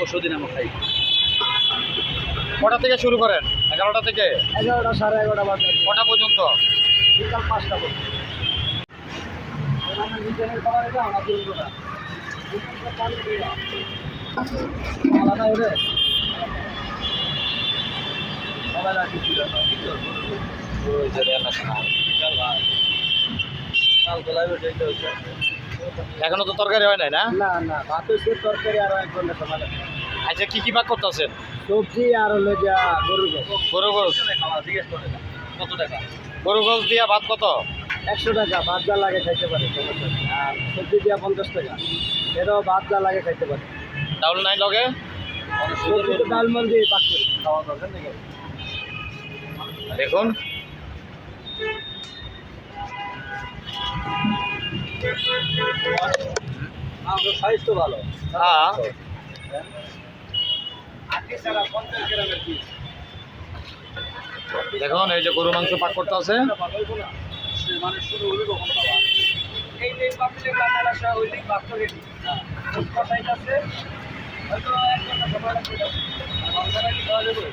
পরশু দিন আমরা খাই। কটা থেকে শুরু করেন? 11টা থেকে 11টা, 11:30 বাজে। কটা পর্যন্ত? বিকাল 5টা পর্যন্ত। আমার নিজের খাবার এটা আমার জন্য না। আলাদা ওরে সবাই রাখি ছিল না। ওই যে দেন না শোনা। বিকাল ভাই কাল বেলায় ওইটা হচ্ছে। এখনো তো তরকারি হয় নাই না? না না, ভাত হচ্ছে, তরকারি আরো 1 ঘন্টা সময় লাগবে। আচ্ছা কি কি ভাগ করতেছেন? সবজি আর হলো যা গরুর গোশ। গরু গোস। জিজ্ঞেস করে না। কত টাকা? গরু গোস দিয়া ভাত কত? 100 টাকা, ভাত যা লাগে খাইতে পারে, সমস্যা নেই। আর সবজি দিয়া 50 টাকা, এটাও ভাত যা লাগে খাইতে পারে। ডাউল নাই লগে? সবজি তো ডাল মাল দিয়ে পাক করে খাওয়া দরকার নেই। দেখুন আমাদের সাইজ তো ভালো। হ্যাঁ আজকে সারা 50 গ্রামের পিস। দেখুন এই যে গরু মাংস পাক করতে আছে। মানে শুরু হলো কখন খাওয়া? এই যে পাকলে বানালা সহ হইলে পাক করে দিই। হ্যাঁ, কষাইতাছে। হয়তো 1 ঘন্টা সময় লাগবে। আর বাংলাটা কি খাওয়া যাবে?